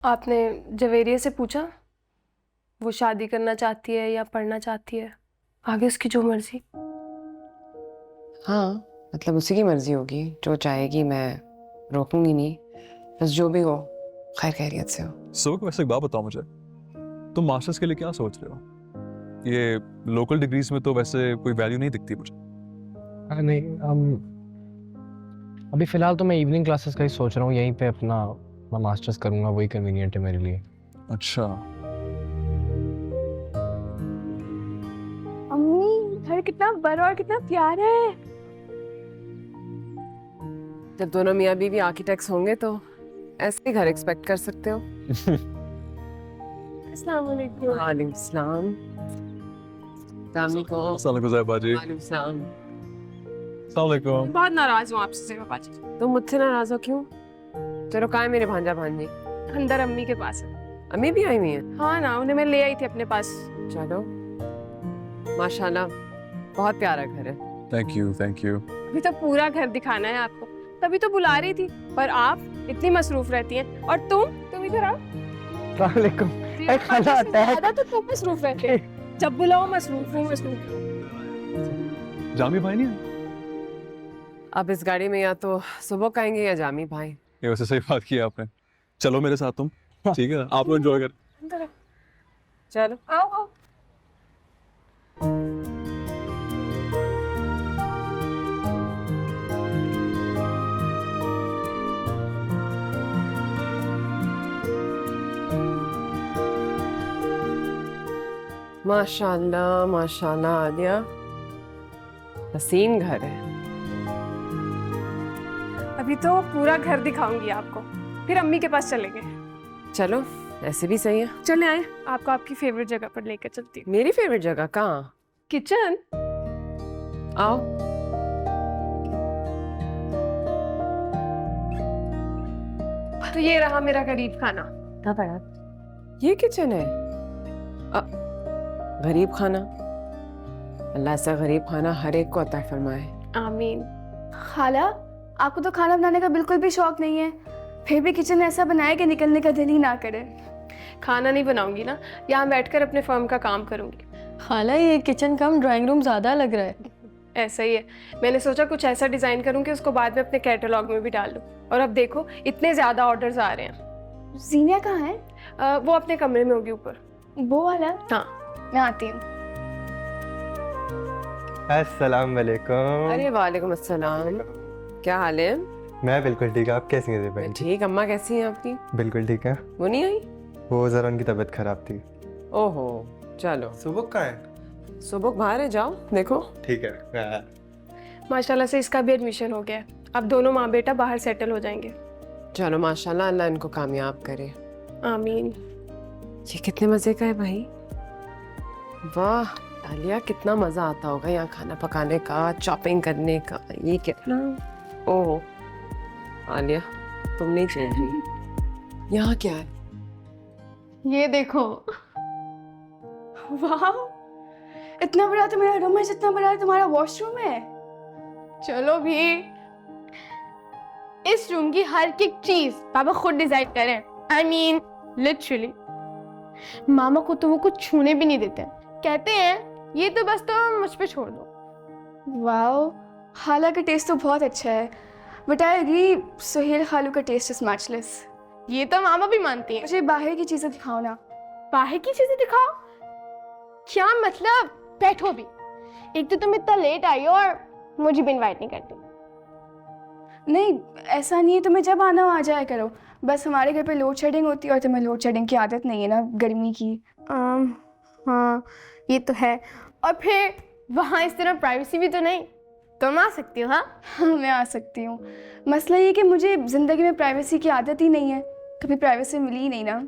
आपने जवेरिया से पूछा वो शादी करना चाहती है या पढ़ना चाहती है? आगे उसकी जो मर्जी। हाँ, मतलब उसी की मर्जी होगी, जो चाहेगी मैं रोकूंगी नहीं। बस जो भी हो खैर खैरियत से हो। सुबह वैसे एक बात बताओ मुझे, तुम मास्टर्स के लिए क्या सोच रहे हो? ये लोकल डिग्रीज में तो वैसे कोई वैल्यू नहीं दिखती मुझे। नहीं, अभी फिलहाल तो मैं इवनिंग क्लासेस का ही सोच रहा हूँ, यहीं पे अपना मैं मास्टर्स करूँगा, वही कन्वीनियंट है मेरे लिए। अच्छा, अम्मी घर कितना बड़ा और कितना प्यारा है। जब दोनों मियाँ बीवी आर्किटेक्ट्स होंगे तो ऐसे ही घर एक्सपेक्ट कर सकते हो। अस्सलाम वालेकुम। वालेकुम सलाम। अस्सलाम वालेकुम ज़ैबा जी। वालेकुम सलाम। अस्सलाम वालेकुम। बहुत नाराज हूँ आपसे ज़ेबा बाजी। तुम मुझसे नाराज हो क्यों? चलो कहाँ है मेरे भांजा भांजी? अंदर अम्मी के पास है। अम्मी भी आई हुई है? हाँ ना, उन्हें मैं ले आई थी अपने पास। चलो, माशाल्लाह बहुत प्यारा घर है। Thank you, thank you. अभी तो पूरा घर दिखाना है आपको, तभी तो बुला रही थी, पर आप इतनी मसरूफ रहती हैं। और तुम इधर आओ। वालेकुम। खाना आता है। ज्यादा तो तुम मसरूफ रहते हैं, जब बुलाओ मसरूफ हूँ मसरूफ। जामी भाई नहीं है? अब इस गाड़ी में या तो सुबह आएंगे या जामी भाई। ये वैसे सही बात की आपने। चलो मेरे साथ तुम, ठीक है? आप लोग एंजॉय कर। अंदर आओ। चलो आओ आओ। माशाल्लाह माशाल्लाह आलिया, हसीन घर है। अभी तो पूरा घर दिखाऊंगी आपको, फिर अम्मी के पास चलेंगे। चलो ऐसे भी सही है। चले आए, आपको आपकी फेवरेट जगह पर लेकर चलती हूँ। मेरी फेवरेट जगह कहाँ? किचन। आओ। तो ये रहा मेरा गरीब खाना। क्या पड़ा? ये किचन है? गरीब खाना, अल्लाह ऐसा गरीब खाना हर एक को अता फरमाए। आमीन। खाला, आपको तो खाना बनाने का बिल्कुल भी शौक नहीं है, फिर भी किचन ऐसा बनाया कि निकलने का दिल ही ना करे। खाना नहीं बनाऊंगी ना, यहाँ बैठकर अपने फर्म का काम करूंगी। खाला ये किचन कम ड्राइंग रूम ज़्यादा लग रहा है। ऐसा ही है, मैंने सोचा कुछ ऐसा डिज़ाइन करूँ कि उसको बाद में अपने कैटलॉग में भी डाल दूँ। और अब देखो इतने ज़्यादा ऑर्डर्स आ रहे हैं। जीनिया कहाँ है? वो अपने कमरे में होगी ऊपर। वो वाला? हाँ, मैं आती हूँ। अस्सलाम वालेकुम। अरे वालेकुम अस्सलाम। क्या हाल है? मैं बिल्कुल ठीक है, आप कैसी हैं मैं ठीक। अम्मा कैसी हैं आपकी? बिल्कुल ठीक है। वो नहीं आई? वो जरा उनकी तबीयत खराब थी। ओहो, चलो सुबह कहाँ है? सुबह बाहर है, जाओ देखो। ठीक है। माशाल्लाह से इसका भी एडमिशन हो गया है। अब दोनों माँ बेटा बाहर सेटल हो जाएंगे। चलो माशाल्लाह, अल्लाह इनको कामयाब करे। आमीन। ये कितने मजे का है भाई। वाह आलिया, कितना मजा आता होगा यहाँ खाना पकाने का, चॉपिंग करने का। ये कितना, ओह आलिया तुम नहीं चल रही। यहाँ क्या है? ये देखो। वाह, इतना बड़ा तो मेरा रूम है जितना बड़ा तुम्हारा वॉशरूम है। चलो भी, इस रूम की हर एक चीज पापा खुद डिसाइड करें। आई मीन लिटरली मामा को तो वो कुछ छूने भी नहीं देते, कहते हैं ये तो बस तुम मुझ पे छोड़ दो। वाह, खाला का टेस्ट तो बहुत अच्छा है, बट आई एग्री सुहेल खालू का टेस्ट इज मैचलेस। ये तो मामा भी मानती है। मुझे बाहर की चीजें दिखाओ ना। बाहर की चीजें दिखाओ? क्या मतलब? बैठो भी। एक तो तुम इतना लेट आई हो और मुझे भी इनवाइट नहीं करती। नहीं, ऐसा नहीं है, तुम्हें जब आना हो आ जाया करो। बस हमारे घर पे लोड शेडिंग होती है और तुम्हें लोड शेडिंग की आदत नहीं है ना, गर्मी की। हाँ ये तो है। और फिर वहाँ इस तरह प्राइवेसी भी तो नहीं, तुम आ सकती हो। हाँ हाँ, मैं आ सकती हूँ। मसला ये कि मुझे ज़िंदगी में प्राइवेसी की आदत ही नहीं है, कभी प्राइवेसी मिली ही नहीं ना।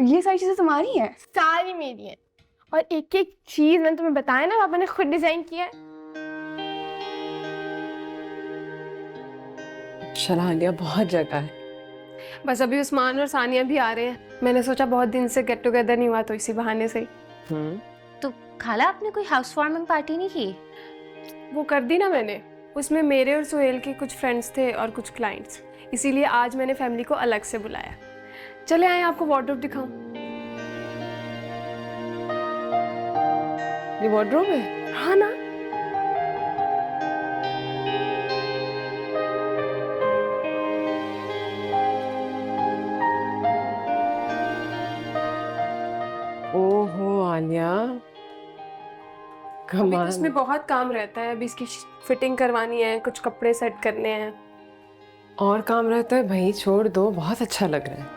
ये सारी चीज़ें तुम्हारी हैं? सारी मेरी है, और एक एक चीज मैंने तुम्हें बताया ना, पापा ने खुद डिजाइन किया है। चला आलिया, बहुत जगह है। बस अभी उस्मान और सानिया भी आ रहे हैं। मैंने सोचा बहुत दिन से गेट टुगेदर नहीं हुआ, तो इसी बहाने से। तो खाला आपने कोई हाउस वार्मिंग पार्टी नहीं की? वो कर दी ना मैंने। उसमें मेरे और सुहेल के कुछ फ्रेंड्स थे और कुछ क्लाइंट्स। इसीलिए आज मैंने फैमिली को अलग से बुलाया। चले आए आपको वार्डरोब दिखाऊं। ये वार्डरोब है? हाँ ना। ओहो आलिया, अभी तो कमाल। इसमें बहुत काम रहता है। अभी इसकी फिटिंग करवानी है, कुछ कपड़े सेट करने हैं। और काम रहता है भाई, छोड़ दो, बहुत अच्छा लग रहा है।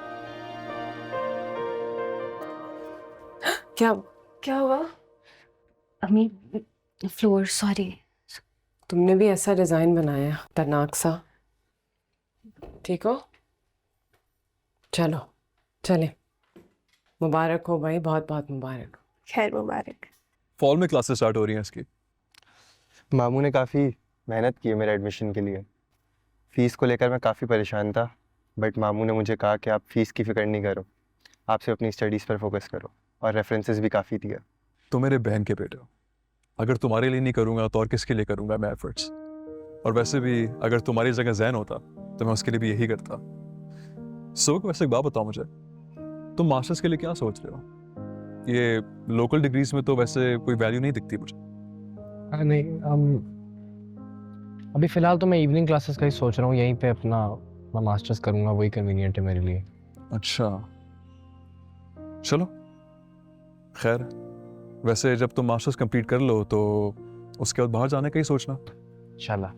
क्या क्या हुआ? अम्मी फ्लोर सॉरी। तुमने भी ऐसा डिजाइन बनाया खतरनाक सा? ठीक हो? चलो चले, मुबारक हो भाई, बहुत बहुत मुबारक। खैर मुबारक। फॉल में क्लासेस स्टार्ट हो रही हैं इसकी। मामू ने काफ़ी मेहनत की है मेरे एडमिशन के लिए। फ़ीस को लेकर मैं काफ़ी परेशान था, बट मामू ने मुझे कहा कि आप फ़ीस की फ़िक्र नहीं करो, आप सिर्फ अपनी स्टडीज़ पर फोकस करो, और रेफरेंसेस भी काफ़ी दिया। तो मेरे बहन के बेटे हो, अगर तुम्हारे लिए नहीं करूँगा तो और किसके लिए करूँगा मैं एफर्ट्स। और वैसे भी अगर तुम्हारी जगह जैन होता तो मैं उसके लिए भी यही करता। वैसे एक बात बताओ मुझे, तुम मास्टर्स के लिए क्या सोच रहे हो? ये लोकल डिग्रीज में तो वैसे कोई वैल्यू नहीं दिखती मुझे। नहीं, अभी फ़िलहाल तो मैं इवनिंग क्लासेस का ही सोच रहा हूँ, यहीं पे अपना मैं मास्टर्स करूँगा, वही कन्वीनियंट है मेरे लिए। अच्छा चलो खैर। वैसे जब तुम मास्टर्स कंप्लीट कर लो तो उसके बाद बाहर जाने का ही सोचना। इंशाल्लाह।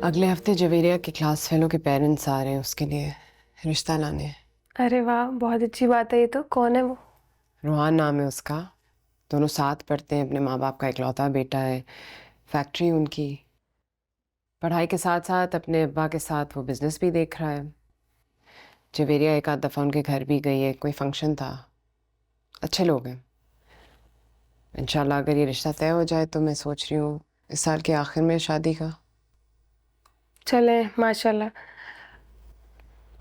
अगले हफ्ते जवेरिया के क्लास फेलो के पेरेंट्स आ रहे हैं, उसके लिए रिश्ता लाने। अरे वाह, बहुत अच्छी बात है। ये तो कौन है वो? रोहान नाम है उसका, दोनों साथ पढ़ते हैं, अपने माँ बाप का इकलौता बेटा है, फैक्ट्री उनकी। पढ़ाई के साथ साथ अपने अब्बा के साथ वो बिजनेस भी देख रहा है। जवेरिया एक आध दफ़ा उनके घर भी गई है, कोई फंक्शन था। अच्छे लोग हैं। इंशाल्लाह अगर ये रिश्ता तय हो जाए तो मैं सोच रही हूँ इस साल के आखिर में शादी का। चले माशाल्लाह।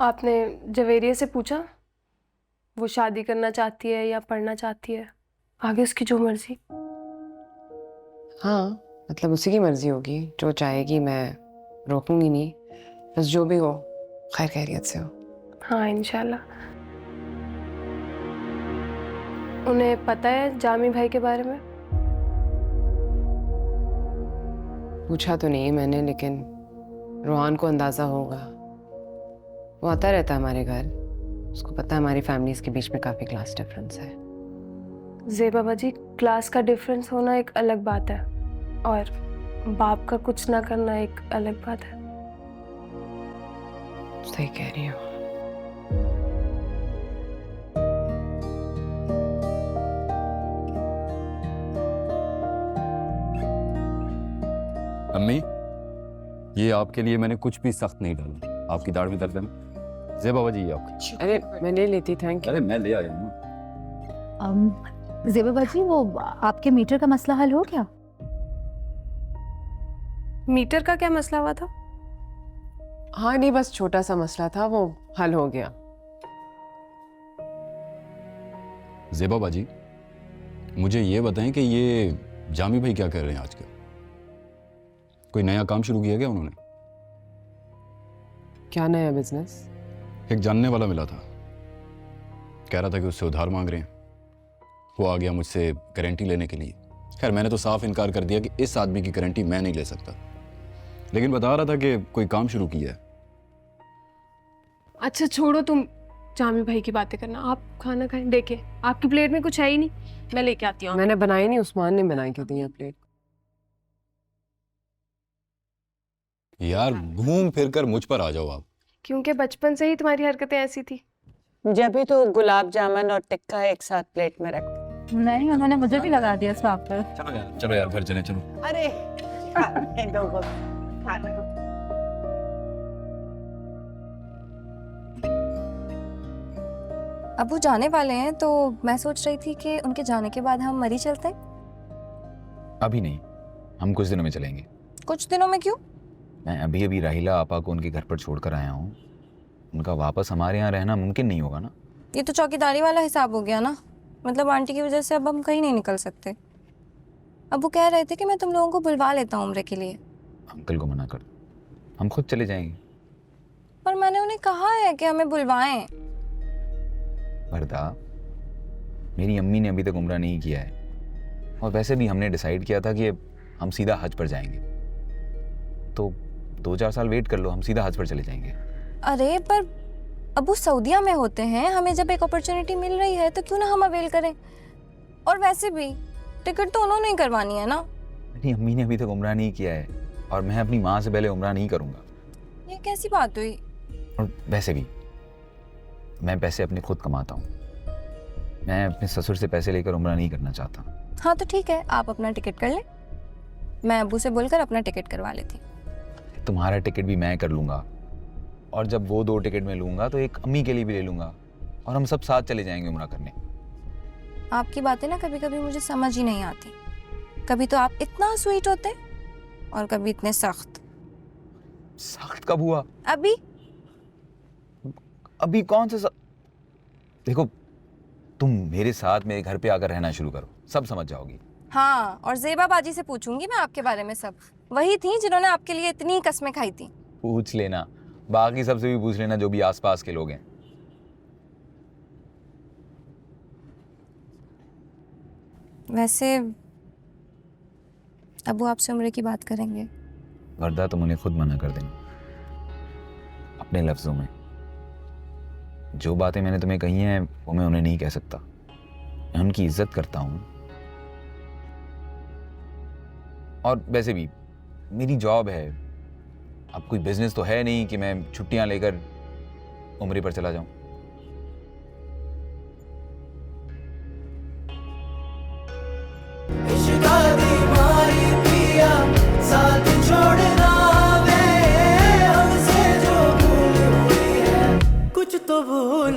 आपने जवेरिया से पूछा वो शादी करना चाहती है या पढ़ना चाहती है? आगे उसकी जो मर्जी। हाँ मतलब उसी की मर्जी होगी, जो चाहेगी मैं रोकूंगी नहीं। बस जो भी हो खैर खैरियत से हो। हाँ इंशाल्लाह। उन्हें पता है जामी भाई के बारे में? पूछा तो नहीं मैंने, लेकिन रोहान को अंदाज़ा होगा। वो आता रहता है हमारे घर, उसको पता है हमारी फैमिलीज के बीच में काफ़ी क्लास डिफरेंस है। ज़ेबा बाजी, क्लास का डिफरेंस होना एक अलग बात है और बाप का कुछ ना करना एक अलग बात है। सही कह रही हो। अम्मी, ये आपके लिए मैंने कुछ भी सख्त नहीं डाला। आपकी दाढ़ में दर्द है ना? ज़ेबा बाजी ये आपकी। अरे मैं ले लेती, थैंक यू। अरे मैं ले आया हूँ। ज़ेबा बाजी, वो आपके मीटर का मसला हल हो गया? मीटर का क्या मसला हुआ था? हाँ नहीं, बस छोटा सा मसला था, वो हल हो गया। ज़ेबा बाजी, मुझे ये बताएं कि ये जामी भाई क्या कर रहे हैं आजकल? कोई नया काम शुरू किया क्या उन्होंने? क्या नया बिजनेस? एक जानने वाला मिला था, कह रहा था कि उससे उधार मांग रहे हैं। वो आ गया मुझसे गारंटी लेने के लिए। खैर मैंने तो साफ इनकार कर दिया कि इस आदमी की गारंटी मैं नहीं ले सकता, लेकिन बता रहा था कि कोई काम शुरू किया है। अच्छा छोड़ो तुम जामी भाई की बातें करना, आप खाना खाएं। देखे आपकी प्लेट में कुछ है ही नहीं, मैं लेके आती हूँ। मैंने बनाई नहीं, उस्मान ने बना के दी है प्लेट। यार घूम फिर कर मुझ पर आ जाओ आप। क्योंकि बचपन से ही तुम्हारी हरकतें ऐसी थी। जब भी तो गुलाब जामुन और टिक्का एक साथ प्लेट में रख। नहीं, उन्होंने मुझे भी लगा दिया स्वाद पर। चलो यार घर चले, चलो। अरे दो खाना। अब वो जाने वाले हैं तो मैं सोच रही थी कि उनके जाने के बाद हम मरी चलते हैं। अभी नहीं, हम कुछ दिनों में चलेंगे। कुछ दिनों में क्यों? मैं अभी अभी राहिला आपा को उनके घर पर छोड़कर आया हूँ। उनका वापस हमारे यहाँ रहना मुमकिन नहीं होगा ना। ये तो चौकीदारी वाला हिसाब हो गया ना। मतलब आंटी की वजह से अब हम कहीं नहीं निकल सकते। अब वो कह रहे थे कि मैं तुम लोगों को बुलवा लेता हूँ उम्र के लिए। अंकल को मना कर दो, हम खुद चले जाएंगे। पर मैंने उन्हें कहा है कि हमें बुलवाएं। वरदा, मेरी अम्मी ने अभी तक उम्रा नहीं किया है, और वैसे भी हमने डिसाइड किया था कि हम सीधा हज पर जाएंगे, तो 2-4 साल वेट कर लो, हम सीधा हज पर चले जाएंगे। अरे पर अबू सऊदीया में होते हैं, हमें जब एक अपॉर्चुनिटी मिल रही है तो क्यों ना हम अवेल करें। और वैसे भी टिकट तो उन्होंने ही करवानी है ना। मेरी अम्मी ने अभी तक उम्रा नहीं किया है, और मैं अपनी माँ से पहले उम्रा नहीं करूँगा। ये कैसी बात हुई? और वैसे भी मैं पैसे अपने खुद कमाता हूँ, मैं अपने ससुर से पैसे लेकर उम्रा नहीं करना चाहता। हाँ तो ठीक है, आप अपना टिकट कर लें, मैं अबू से बोलकर अपना टिकट करवा लेती। तुम्हारा टिकट भी मैं कर लूँगा, और जब वो 2 टिकट मैं लूँगा तो एक अम्मी के लिए भी ले लूँगा, और हम सब साथ चले जाएंगे उम्रा करने। आपकी बातें ना कभी कभी मुझे समझ ही नहीं आती। कभी तो आप इतना स्वीट होते और कभी इतने सख्त। सख्त कब हुआ? अभी कौन सा देखो, तुम मेरे साथ मेरे घर पे आकर रहना शुरू करो, सब समझ जाओगी। हाँ, और ज़ेबा बाजी से पूछूंगी मैं आपके बारे में सब। वही थी जिन्होंने आपके लिए इतनी कस्में खाई थी। पूछ लेना, बाकी सबसे भी पूछ लेना जो भी आसपास के लोग हैं। वैसे अबू आपसे उम्र की बात करेंगे? वरदा, तुम उन्हें खुद मना कर देना अपने लफ्जों में। जो बातें मैंने तुम्हें कही हैं वो मैं उन्हें नहीं कह सकता, मैं उनकी इज्जत करता हूँ। और वैसे भी मेरी जॉब है, अब कोई बिजनेस तो है नहीं कि मैं छुट्टियां लेकर उम्रे पर चला जाऊं। कुछ तो भूल